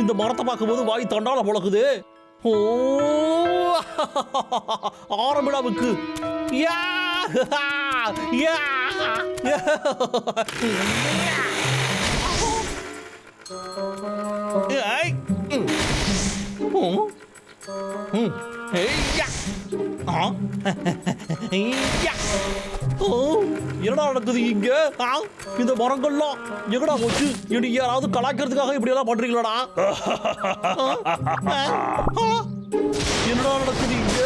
இந்த மரத்தை பார்க்கும்போது வாய் தண்டால முழக்குது. ஓ ஆரம்பிடாவுக்கு என்னடா நடக்குது இங்க? இந்த மரங்கள்லாம் எங்கடா போச்சு? இனி யாராவது கலாய்க்கிறதுக்காக இப்படி எல்லாம் பண்றீங்களாடா? என்னடா நடக்குது இங்க?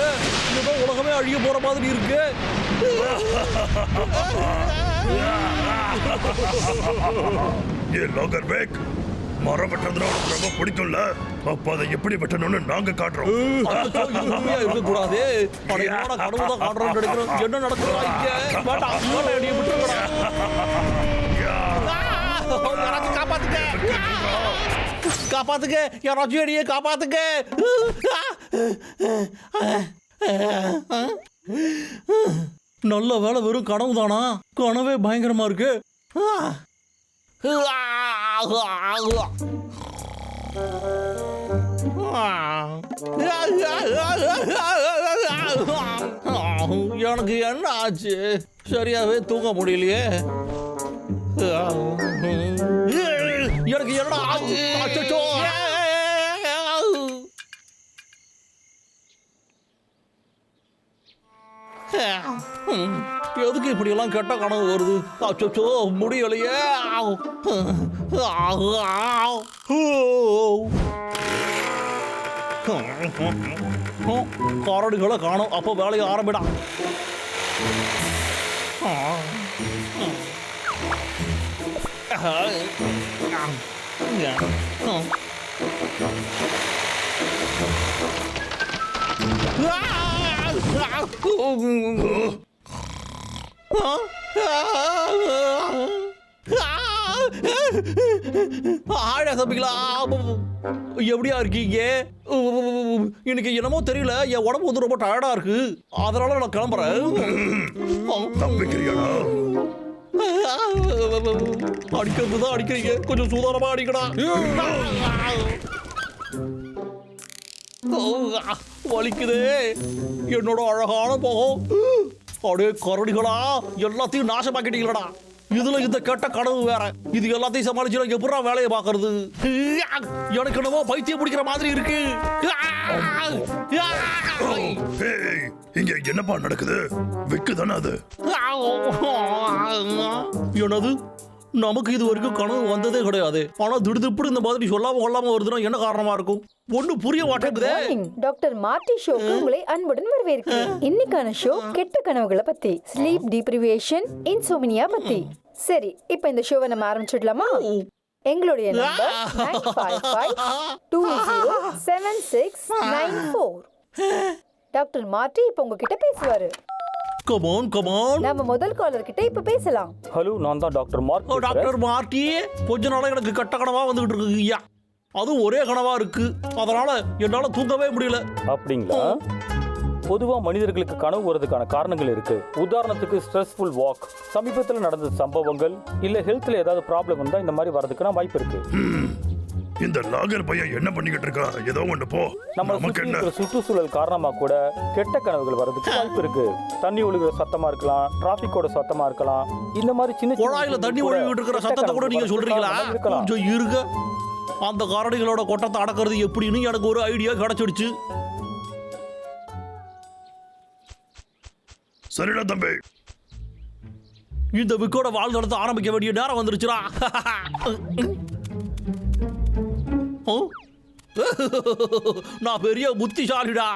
ஏதோ உலகமே அழிய போற மாதிரி இருக்கு. மரம் வெட்டுறதுனா உனக்கு ரொம்ப பிடிக்கும்ல, அப்ப அதை எப்படி வெட்டணும்னு நாங்க காட்டுறோம். இருக்கக்கூடாது. கடவுள் தான் காட்டுறோம் நினைக்கிறோம். என்ன நடக்குதா இங்க? காப்பாத்துக்க, காப்பாத்துக்க, யாராச்சும் அடியே காப்பாத்துக்க. நல்ல வேலை, வெறும் கனவு தானா? கனவே பயங்கரமா இருக்கு. எனக்கு என்ன ஆச்சு? சரியாவே தூங்க முடியலையே. எனக்கு என்ன ஆச்சு? எதுக்கு இப்படி எல்லாம் கெட்ட கனவு வருது? அச்சோ முடியலையே. கரடிகளை காணும். அப்போ வேலையை ஆரம்பிடா. எப்படியா இருக்கீங்க? எனக்கு என்னமோ தெரியல, என் உடம்பு வந்து ரொம்ப டயர்டா இருக்கு. அதனால நான் கிளம்புறேன். அடிக்கிறதுதான் அடிக்கிறீங்க, கொஞ்சம் சூதானமா அடிக்கடா. வலிக்குதே என்னோட அழகான போகும். அப்படியே கரடிகளா எல்லாத்தையும் நாசமாக்கிட்டீங்களா? இதுல இந்த கெட்ட கனவு வேற. இது எல்லாத்தையும் சமாளிச்சு எப்படா வேலையை பாக்குறது? எனக்கு என்னமோ பைத்தியம் பிடிக்கிற மாதிரி இருக்கு. இங்க என்னப்பா நடக்குது? விக்கு தானே அது? என்னது? நமக்கு இது வரைக்கும் கனவு வந்ததே கிடையாது. ஆனா திடுதிப்புடு இந்த மாதிரி சொல்லாம கொள்ளாம வருதுன்னா என்ன காரணமா இருக்கும்? ஒண்ணு புரிய மாட்டேங்குதே. டாக்டர் மார்ட்டி ஷோக்கு உங்களை அன்புடன் வரவேற்கிறேன். இன்னைக்கான ஷோ கெட்ட கனவுகளை பத்தி, ஸ்லீப் டிப்ரிவேஷன், இன்சோமினியா பத்தி. சரி, இப்போ இந்த ஷோவை நம்ம ஆரம்பிச்சிடலாமா? எங்களுடைய நம்பர் 955-207694. டாக்டர் மார்ட்டி இப்போ உங்ககிட்ட பேசுவாரு. Come on come on. நம்ம முதல் காலர் கிட்ட இப்ப பேசலாம். ஹலோ, நான் தான் டாக்டர் மார்ட்டி. டாக்டர் மார்ட்டி, கொஞ்ச நாளா எனக்கு கட்ட கனவா வந்துகிட்டு இருக்கு ஐயா. அதுவும் ஒரே கனவா இருக்கு. அதனால என்னால தூங்கவே முடியல. அப்படிங்களா? பொதுவா மனிதர்களுக்கு கனவு வரதுக்கான காரணங்கள் இருக்கு. உதாரணத்துக்கு ஸ்ட்ரெஸ்ஃபுல் வாக், சமீபத்தில் நடந்த சம்பவங்கள், இல்ல ஹெல்த்ல ஏதாவது ப்ராப்ளம் வந்தா இந்த மாதிரி வரதுக்கான வாய்ப்பு இருக்கு. இந்த லாகர் பையன் என்ன பண்ணிக்கிட்டு இருக்கா? ஏதோ ஒண்ணு போ. நம்ம சுற்றுச்சூழல் காரணமா கூட கெட்ட கனவுகள் வரதுக்கு வாய்ப்பு இருக்கு. தண்ணி ஒழுகுற சத்தமா இருக்கலாம், டிராபிக்கோட சத்தமா இருக்கலாம். இந்த மாதிரி சின்ன குழாயில தண்ணி ஒழுகிட்டு இருக்கிற சத்தத்தை கூட நீங்க சொல்றீங்களா? கொஞ்சம் இருங்க. அந்த கரடிகளோட கொட்டத்தை அடக்கிறது எப்படின்னு எனக்கு ஒரு ஐடியா கிடைச்சிடுச்சு. சரிடா தம்பி, இந்த விக்கோட வாழ் நடத்த ஆரம்பிக்க வேண்டிய நேரம் வந்துருச்சுடா. நான் பெரிய புத்திசாலிடா.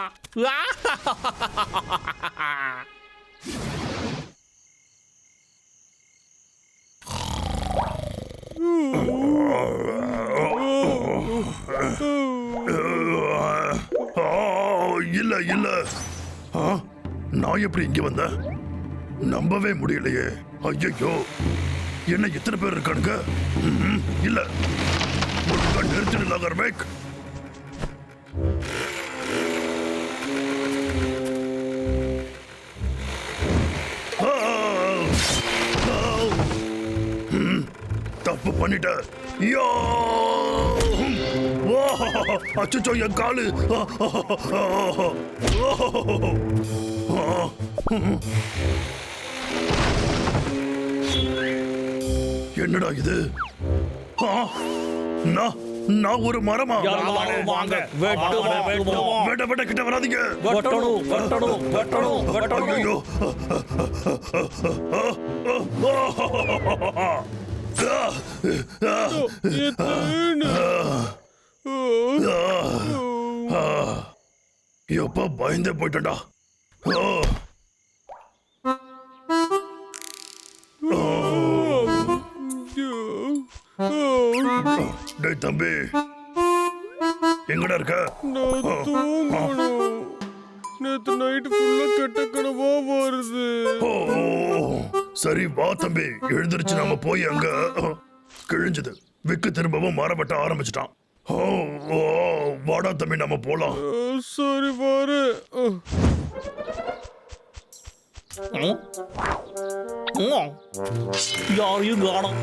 இல்ல இல்ல, நான் எப்படி இங்க வந்தேன்? நம்பவே முடியலையே. ஐயோ, என்ன இத்தனை பேர் இருக்கானுங்க? இல்ல, ஒழுங்கா நிறுத்திடு லாகர் பேக். தப்பு பண்ணிட்ட. யோ அச்சோ என் காலு. என்னடா இது? நான் ஒரு மரமா? எல்லாரும் வாங்க. வெட்டுவோம். வெட்ட கிட்ட வராதீங்க. வெட்டணும். ஐயோ. எப்ப பயந்தே போயிட்டா. டேய் தம்பி, எங்கடா இருக்க? நேத்து நைட்டு ஃபுல்லா கெட்ட கனவா வருது. சரி வா தம்பி, எழுந்திருச்சு நாம போய் அங்க. கிழிஞ்சது. விக்கு திரும்பவும் மரம் வெட்ட ஆரம்பிச்சிட்டான். வாடா தம்பி, நாம போலாம். சரி பாரு. யாரையும் காணோம்.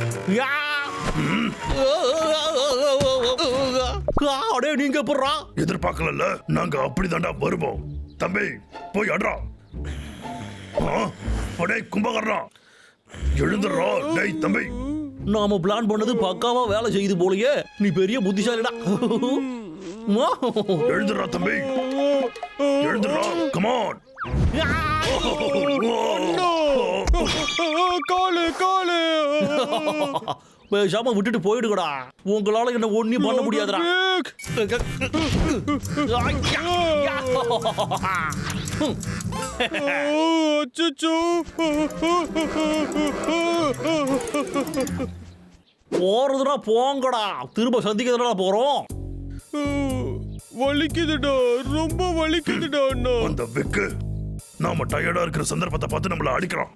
அடே நீங்க எப்படா? எதிர்பார்க்கல, நாங்க அப்படிதான்டா வருவோம். தம்பி போய் அட்றா. அடே கும்பகர்ணா, எழுந்துடுறா. டேய் தம்பி, நாம பிளான் பண்ணது பக்காவா வேலை செய்யுது போலயே. நீ பெரிய புத்திசாலிடா. எழுந்துடுறா தம்பி, எழுந்துடுறா. கமான். காலு காலு. பேசாம விட்டுட்டு போயிடுங்கடா. உங்களால என்ன ஒண்ணும் பண்ண முடியாதுடா. அச்சச்சோ. போறதுனா போங்கடா. திரும்ப சந்திக்கிறதுனா போறோம். வலிக்குதுடா, ரொம்ப வலிக்குதுடா அண்ணா. அந்த விக்கு நாம டயர்டா இருக்கிற சந்தர்ப்பத்தை பார்த்து நம்மள அடிக்கிறான்.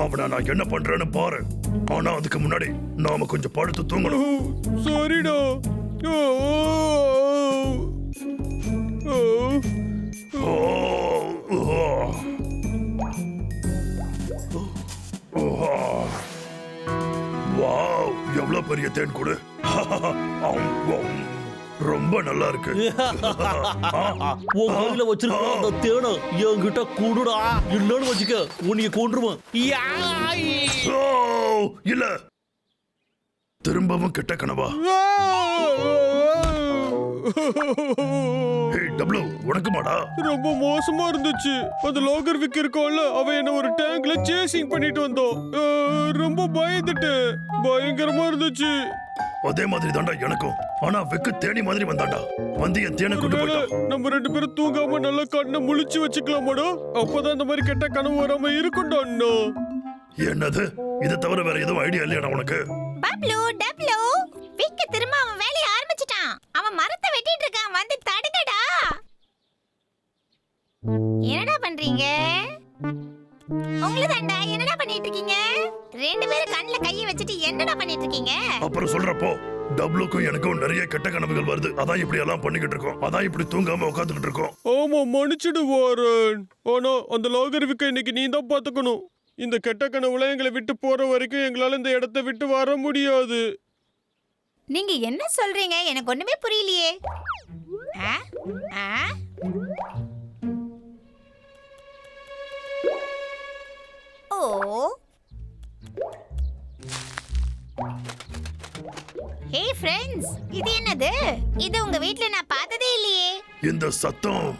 அவனை நான் என்ன பண்றேன்னு பாரு. ஆனா அதுக்கு முன்னாடி நாம கொஞ்சம் படுத்து தூங்கணும். சரிடா. வாவ், எவ்வளவு பெரிய தேன் கூடு. ரொம்ப நல்லா இருக்கு. உன் கையில வச்சிருக்க அந்த தேனை என்கிட்ட கூடுடா. இல்லன்னு வச்சுக்க, உன்னைய கொன்றுவேன். இல்ல, திரும்பவும் கெட்ட கனவா? டபுள்யூ, உனக்கு மாடா? ரொம்ப மோசமா இருந்துச்சு. அந்த லோகர் விக் இருக்கோம்ல, அவன் என்ன ஒரு டேங்க்ல சேசிங் பண்ணிட்டு வந்தோம். ரொம்ப பயந்துட்டு, பயங்கரமா இருந்துச்சு. அதே மாதிரி தாண்டா எனக்கும். ஆனா வெக்கு தேனி மாதிரி வந்தாண்டா. வந்து என் தேனை கொண்டு போயிட்டான். நம்ம ரெண்டு பேரும் தூங்காம நல்லா கண்ணை முழிச்சு வச்சுக்கலாமாடா? அப்பதான் இந்த மாதிரி கெட்ட கனவு வராம இருக்கும்டா அண்ணா. என்னது? இதை தவிர வேற எதுவும் ஐடியா இல்லையா உனக்கு? பப்ளு டப்ளு, விக்கு திரும்ப அவன் வேலையை ஆரம்பிச்சிட்டான். அவன் மரத்தை வெட்டிட்டு இருக்கான், வந்து தடுங்கடா. என்னடா பண்றீங்க? உங்களுதாண்டா, என்னடா பண்ணிட்டு இருக்கீங்க? ரெண்டு பேரும் கண்ணுல கையை வச்சுட்டு என்னடா பண்ணிட்டு இருக்கீங்க? அப்புறம் சொல்றப்போ டபுளுக்கும் எனக்கும் நிறைய கெட்ட கனவுகள் வருது. அதான் இப்படி எல்லாம் பண்ணிக்கிட்டு இருக்கோம். அதான் இப்படி தூங்காம உட்காந்துக்கிட்டு இருக்கோம். ஆமா, மன்னிச்சிடு வாரன். ஆனா அந்த லோகர் விக்க இன்னைக்கு நீ தான் பாத்துக்கணும். இந்த கெட்ட கனவுல எங்களை விட்டு போற வரைக்கும் எங்களால இந்த இடத்தை விட்டு வர முடியாது. நீங்க என்ன சொல்றீங்க? எனக்கு ஒண்ணுமே புரியலையே. ஆ? ஆ? ஓ, ஹே ஃப்ரெண்ட்ஸ், இது என்னது? இது உங்க வீட்ல நான் பார்த்ததே இல்லையே. இந்த சத்தம்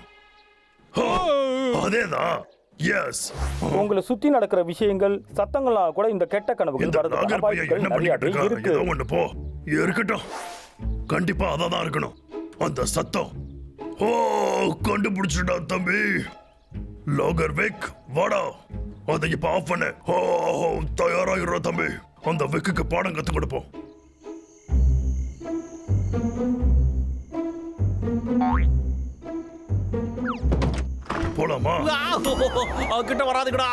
அதேதான். எஸ், உங்களை சுத்தி நடக்கிற விஷயங்கள், சத்தங்களால கூட இந்த கெட்ட கனவுகள் இந்த வரதுக்கான நாகர் பையன் வாய்ப்புகள் என்ன பண்ணிட்டு நிறையவே இருக்கான்? இருக்கு. ஏதோ ஒண்ணு போ. இருக்கட்டும், கண்டிப்பா அதான் இருக்கணும். அந்த சத்தம். ஓ, கண்டுபிடிச்சுடா தம்பி. லோகர் விக், வாடா. அதை இப்ப ஆஃப் பண்ணு. ஓ, தயாராகிடுறா தம்பி. அந்த விக்குக்கு பாடம் கத்து கொடுப்போம். போலாமா? கிட்ட வராதுக்கடா.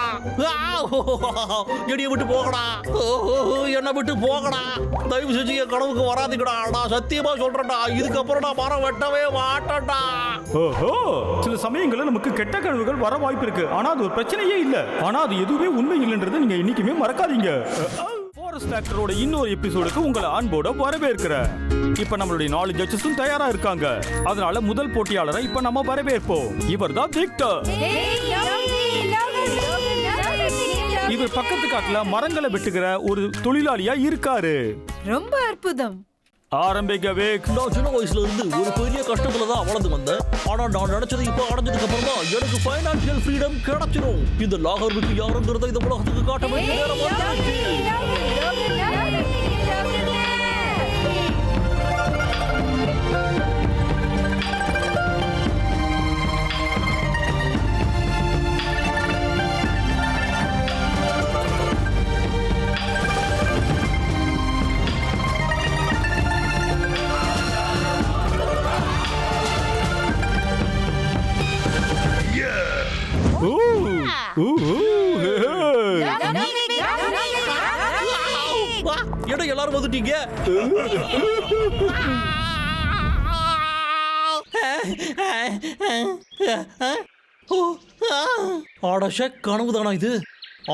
என்னைய விட்டு போகடா. என்ன விட்டு போகடா. தயவு செஞ்சு என் கனவுக்கு வராதுக்கடா. நான் சத்தியமா சொல்றேன்டா, இதுக்கப்புறம் நான் மரம் வெட்டவே மாட்டேன்டா. ஓஹோ, சில சமயங்கள்ல நமக்கு கெட்ட கனவுகள் வர வாய்ப்பு இருக்கு. ஆனா அது ஒரு பிரச்சனையே இல்ல. ஆனா அது எதுவுமே உண்மை இல்லைன்றதை நீங்க என்னைக்குமே மறக்காதீங்க. ஃபாரஸ்ட் ஆக்டரோட இன்னொரு எபிசோடுக்கு உங்களை அன்போட வரவேற்கிறேன். இப்ப நம்மளுடைய 4 ஜட்ஜஸும் தயாரா இருக்காங்க. அதனால முதல் போட்டியாளரை இப்ப நம்ம வரவேற்போம். இவர் தான் விக்டர். இவர் பக்கத்து காட்டுல மரங்களை வெட்டுகிற ஒரு தொழிலாளியா இருக்காரு. ரொம்ப அற்புதம். ஆரம்பிக்க விக். நான் சின்ன வயசுல இருந்து ஒரு பெரிய கஷ்டத்துல தான் வளர்ந்து வந்தேன். ஆனா நான் நினைச்சது இப்ப அடைஞ்சதுக்கு அப்புறம் தான் எனக்கு ஃபைனான்சியல் ஃப்ரீடம் கிடைச்சிரும். இந்த லாகர்விக் யாருங்கிறத இந்த உலகத்துக்கு காட்ட வேண்டிய நேரம் வந்துருச்சு. என்ன எல்லாரும் வந்துட்டீங்க? ஆடஷ கனவுதானா இது?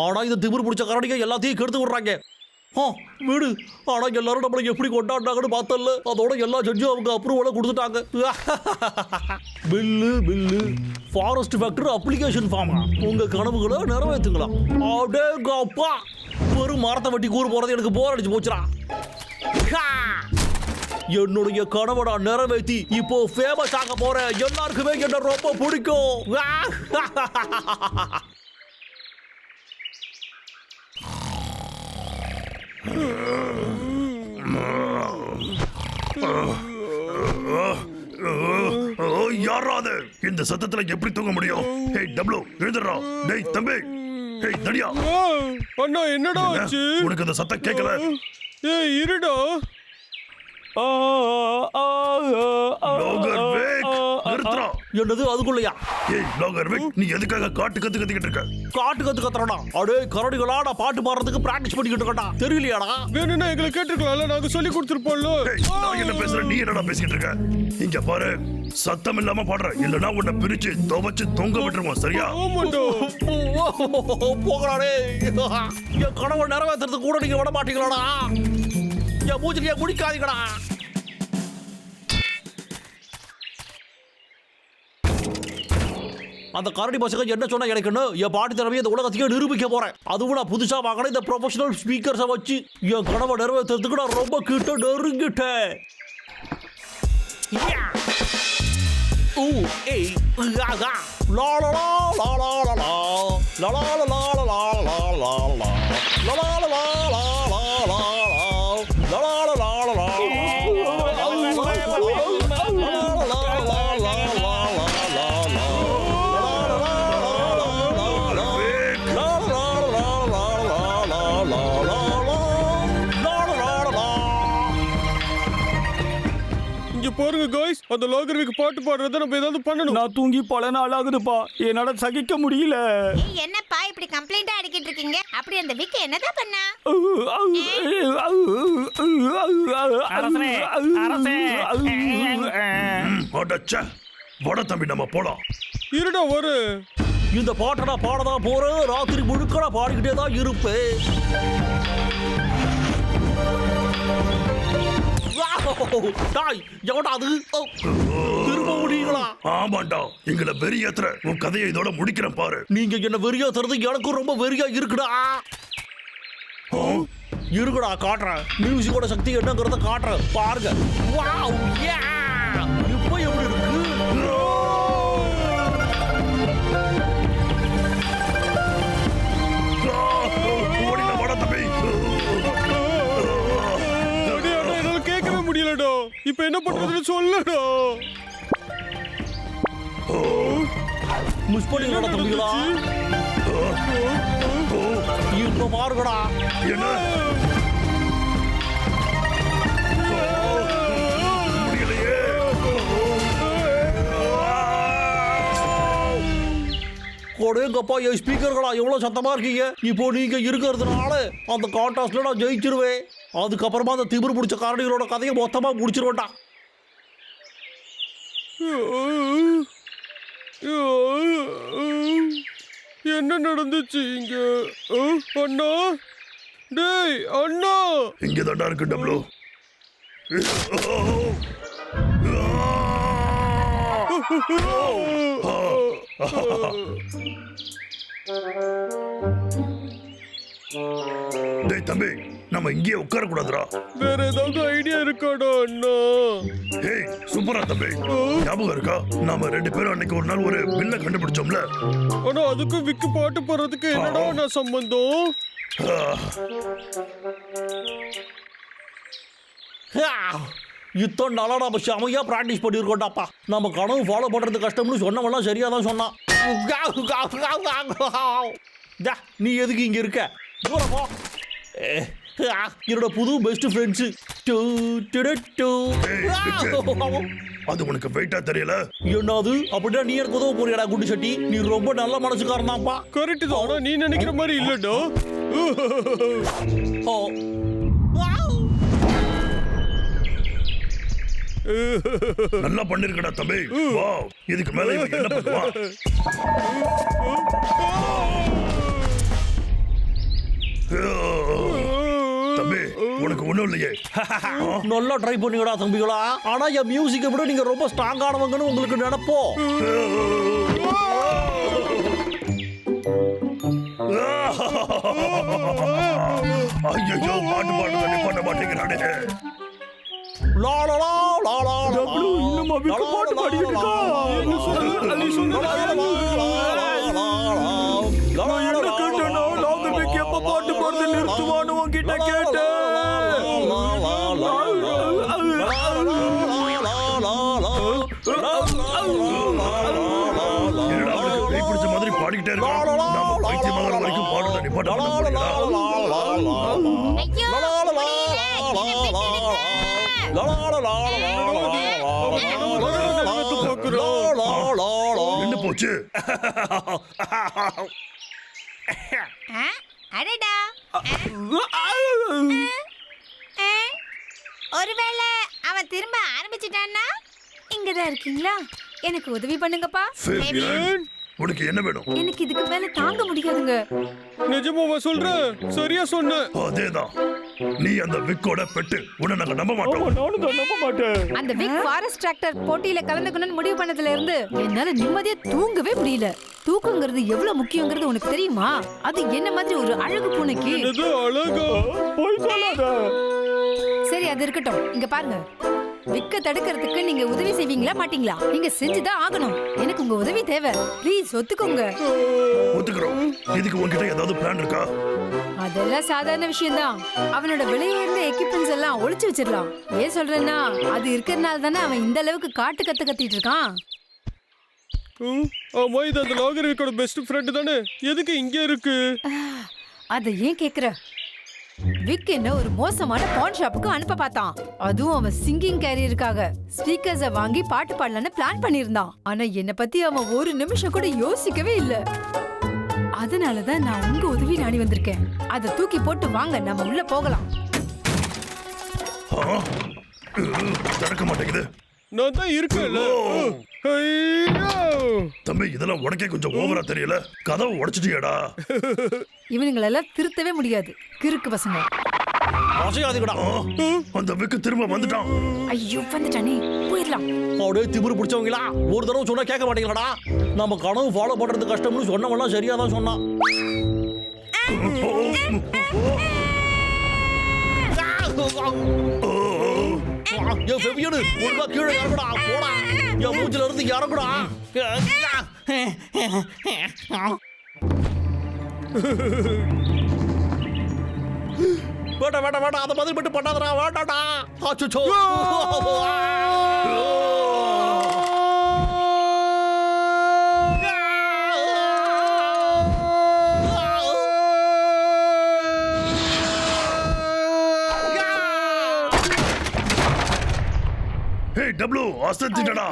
ஆனா இந்த திமிரு பிடிச்ச கரடிங்க எல்லாத்தையும் கெடுத்து விடுறாங்க. வீடு ஆனா எல்லாரும் நம்மளை எப்படி கொண்டாடினாங்கன்னு பார்த்தல. அதோட எல்லா ஜட்ஜும் அவங்க அப்ரூவலை கொடுத்துட்டாங்க. Bill forest factory application form. உங்க கனவுகளை நிறைவேற்றுங்களா? அடேங்கப்பா, ஒரு மரத்தை வெட்டி கூறு போறது எனக்கு போர் அடிச்சு போச்சுடா. என்னுடைய கனவை நான் நிறைவேற்றி இப்போ ஃபேமஸ் ஆக போறேன். எல்லாருக்குமே என்ன ரொம்ப பிடிக்கும். யாராவது இந்த சத்தத்துல எப்படி தூங்க முடியும்? ஹே டப்ளு, எழுதுறா. டேய் தம்பி, ஹே தடியா. அண்ணா என்னடா ஆச்சு? உனக்கு அந்த சத்தம் கேட்கல? ஏய் இருடா. என்னது அதுக்குள்ளயா? ஏய் லாகர்விக், நீ எதுக்காக காட்டு கத்திக்கிட்டு இருக்க? காட்டு கத்துறடா. அடே கரடிகளா, நான் பாட்டு பாடுறதுக்கு பிராக்டிஸ் பண்ணிக்கிட்டு இருக்கடா. தெரியலையாடா? வேணும்னா எங்களை கேட்டுருக்கலாம்ல, நாங்க சொல்லி கொடுத்துருப்போம்ல. நான் என்ன பேசுறேன், நீ என்னடா பேசிக்கிட்டு இருக்க? இங்க பாரு, சத்தம் இல்லாம பாடுற, இல்லனா உன்னை பிரிச்சு துவச்சு தொங்க விட்டுருவோம். சரியா? போகலாடே. என் கனவை நிறைவேற்றுறதுக்கு கூட நீங்க விட மாட்டீங்களாடா? என் மூச்சிலியா குடிக்காதீங்கடா. அந்த கரடி பசங்க என்ன சொன்னா எனக்குன்னு என் பாட்டு திறமையை இந்த உலகத்தையே நிரூபிக்க போறேன். அதுவும் நான் புதுசா வாங்கின இந்த ப்ரொஃபஷனல் ஸ்பீக்கர்ஸை வச்சு என் கனவை நிறைவேற்றுறதுக்கு நான் ரொம்ப கிட்ட நெருங்கிட்டேன். பாருங்க गाइस, அந்த லாகர்விக் பாட்டு பாடுறத நம்ம ஏதாவது பண்ணணும். நான் தூங்கி பல நாள் ஆகுதுப்பா, என்னால சகிக்க முடியல. என்னப்பா இப்படி கம்ப்ளைண்டா அடிக்கிட்டு இருக்கீங்க? அப்படி அந்த விக்க என்னதான் பண்ணா? அடச்சே, வட தம்பி நம்ம போலாம். இருடா ஒரு இந்த பாட்டை நான் பாடதான் போறேன். ராத்திரி முழுக்க நான் பாடிக்கிட்டே தான் இருப்பேன். திரும்ப முடியுங்களா? ஆமாண்டா, எங்களை வெறியேத்துற. உன் கதையை இதோட முடிக்கிறேன் பாரு. நீங்க என்ன வெறியேத்துறது எனக்கும் ரொம்ப வெறியா இருக்குடா. இருக்குடா, காட்டுறேன். மியூசிக்கோட சக்தி என்னங்கிறத காட்டுறேன் பாருங்க. இப்போ எப்படி இருக்கு? வட தம்பி, முடியலடா. இப்போ என்ன பண்றதுன்னு சொல்லடா. மிஸ் பண்ணிங்கடா தம்பிகளா. இப்போ பாருங்கடா. என்ன முடியலையே. கொடேங்கப்பா, என் ஸ்பீக்கர்களா எவ்வளவு சத்தமா இருக்கீங்க. இப்போ நீங்க இருக்கிறதுனால அந்த கான்டாஸ்ட்ல நான் ஜெயிச்சிருவேன். அதுக்கப்புறமா அந்த திமிரு பிடிச்ச காரணிகளோட கதையை மொத்தமா முடிச்சிருவேன்டா. என்ன நடந்துச்சு இங்க? அண்ணா டேய் அண்ணா இங்க தாண்டா இருக்கு டப்ளு. டேய் தம்பி, நம்ம இங்கேயே உட்கார கூடாதுடா. வேற ஏதாவது ஐடியா இருக்காடா அண்ணா? ஏய் சூப்பரா தம்பி, ஞாபகம் இருக்கா நாம 2 பேரும் அன்னைக்கு ஒரு நாள் ஒரு வில்ல கண்டுபிடிச்சோம்ல? ஆனா அதுக்கும் விக்கு பாட்டு போறதுக்கு என்னடா நான் சம்பந்தம்? இத்தனை நாளா நம்ம செமையா பிராக்டிஸ் பண்ணியிருக்கோம்டாப்பா. நம்ம கனவு ஃபாலோ பண்றது கஷ்டம்னு சொன்னவெல்லாம் சரியா தான் சொன்னான். டா, நீ எதுக்கு இங்க இருக்க? தூரம் போ. என்னோட புது பெஸ்ட் ஃப்ரெண்ட்ஸு. அது உனக்கு வெயிட்டா தெரியல? என்னது அப்படின்னா நீ எனக்கு உதவ போறியாடா குண்டு சட்டி? நீ ரொம்ப நல்ல மனசுக்காரன் தான்ப்பா. கரெக்ட் தான், ஆனா நீ நினைக்கிற மாதிரி இல்லடா. நல்லா பண்ணிருக்கடா தம்பி. வாவ், இதுக்கு மேல இவன் என்ன பண்ணுவான்? தம்பி உனக்கு ஒண்ணும் இல்லையே. நல்லா ட்ரை பண்ணிக்கடா தம்பிகளா. ஆனா என் மியூசிக்கை விட நீங்க ரொம்ப ஸ்ட்ராங்கானவங்கன்னு உங்களுக்கு நினைப்போம். ஐயோ, பாட்டு பாட்டு பண்ண மாட்டேங்கிறானே. லா லா லா லா லா லா. டப்ளு இன்னும் அவிக்கு பாட்டு பாடிட்டு இருக்கா. நீ சொன்ன நான் என்ன கேட்டேன்னா லாகர் விக் எப்ப பாட்டு பாடுறது நிறுத்துவான்னு உன்கிட்ட கேட்டேன். என்னடா அவனுக்கு பேய் பிடிச்ச மாதிரி பாடிக்கிட்டே இருக்கான். நாம பைத்தியமாகற வரைக்கும் பாடுறத நிப்பாட்ட மாட்டோம்டா. என்ன போச்சு? அடடா, ஒருவேளை அவன் திரும்ப ஆரம்பிச்சிட்டான்னா? இங்கதான் இருக்கீங்களா? எனக்கு உதவி பண்ணுங்கப்பா. ஃபேபியன், உனக்கு என்ன வேணும்? எனக்கு இதுக்கு மேல தாங்க முடியாதுங்க. நிஜமாவா சொல்ற? சரியா சொன்ன. அதேதான், நீ அந்த விக்கோட பெட்டு. உன்னை நாங்க நம்ப மாட்டோம். நானும் தான் நம்ப மாட்டேன். அந்த பிக் ஃபாரஸ்ட் டிராக்டர் போட்டியில கலந்துக்கணும்னு முடிவு பண்ணதுல இருந்து என்னால நிம்மதியா தூங்கவே முடியல. தூக்கங்கிறது எவ்வளவு முக்கியங்கிறது உனக்கு தெரியுமா? அது என்ன மாதிரி ஒரு அழகு பூனைக்கு. இது அழகா? போய் சொல்லாத. சரி, அது இருக்கட்டும். இங்க பாருங்க, விக்க தடுக்கிறதுக்கு நீங்க உதவி செய்வீங்களா மாட்டீங்களா? நீங்க செஞ்சுதான் ஆகணும். எனக்கு உங்க உதவி தேவை. ப்ளீஸ் ஒத்துக்கோங்க. ஒத்துக்கிறோம். இதுக்கு உன்கிட்ட ஏதாவது பிளான் இருக்கா? அதெல்லாம் சாதாரண விஷயம்தான். அவனோட விலையுயர்ந்த எக்யூப்மெண்ட்ஸ் எல்லாம் ஒளிச்சு வச்சிடலாம். ஏன் சொல்றேன்னா, அது இருக்கிறதுனால தானே அவன் இந்த அளவுக்கு காட்டு கத்திட்டு இருக்கான். ஆமா, இது அந்த லாகர் விக்கோட பெஸ்ட் ஃப்ரெண்ட் தானே? எதுக்கு இங்க இருக்கு? அதை ஏன் கேக்குற? விக் என்ன ஒரு மோசமான பான் ஷாப்புக்கு அனுப்ப பார்த்தான். அதுவும் அவன் சிங்கிங் கேரியருக்காக ஸ்பீக்கர்ஸ வாங்கி பாட்டு பாடலான்னு பிளான் பண்ணியிருந்தான். ஆனா என்ன பத்தி அவன் ஒரு நிமிஷம் கூட யோசிக்கவே இல்ல. அதனாலதான் நான் உங்க உதவி நாடி வந்திருக்கேன். அதை தூக்கி போட்டு வாங்க, நம்ம உள்ள போகலாம். திறக்க மாட்டேங்குது. நான் தான் இருக்கேன்ல. தம்பி, இதெல்லாம் உனக்கே கொஞ்சம் ஓவரா தெரியல? கதவை உடைச்சிட்டியாடா? இவனுங்களெல்லாம் திருத்தவே முடியாது, கிறுக்கு பசங்க. அந்த விக்கு திரும்ப வந்துட்டான். ஐயோ, வந்துட்டானே, போயிடலாம். அப்படியே திமிரு பிடிச்சவங்களா, ஒரு தடவை சொன்னா கேட்க மாட்டீங்களாடா? நம்ம கனவு ஃபாலோ பண்றது கஷ்டம்னு சொன்னவெல்லாம் சரியா தான் சொன்னான். என் ஃபெவியனு ஒழுங்கா கீழே இறங்குடா, போடா. என் மூஞ்சில இருந்து இறங்குடா. வேண்டாம் வேண்டாம் வேண்டாம், அதை மாதிரி மட்டும் பண்ணாதடா, வேண்டாடா. அச்சோ. ஹேய் டப்ளு, அசத்திட்டடா.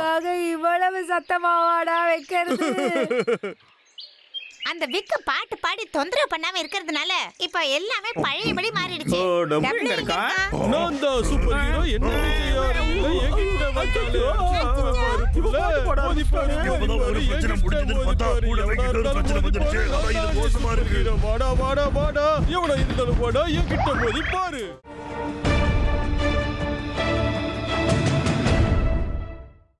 இவ்வளவு சத்தமாவாடா வைக்கிறது? அந்த விக்க பாட்டு பாடி தொந்தரவு பண்ணாம இருக்கிறதுனால இப்ப எல்லாமே பழையபடி மாறிடுச்சு. ஓ, டப்பு டபுள் எங்க எங்க இருக்கா? இருக்கா? நான் தான் சூப்பர் ஹீரோ. என்ன செய்யாரு என்கிட்ட வந்தாலே இப்பதான் ஒரு பிரச்சனை முடிஞ்சதுன்னு பார்த்தா கூடவே இன்னொரு பிரச்சனை வந்துருச்சு. ஆனா இது மோசமா இருக்கு. வாடா வாடா வாடா, எவ்வளவு இருந்தாலும் வாடா, என்கிட்ட மோதி பாரு.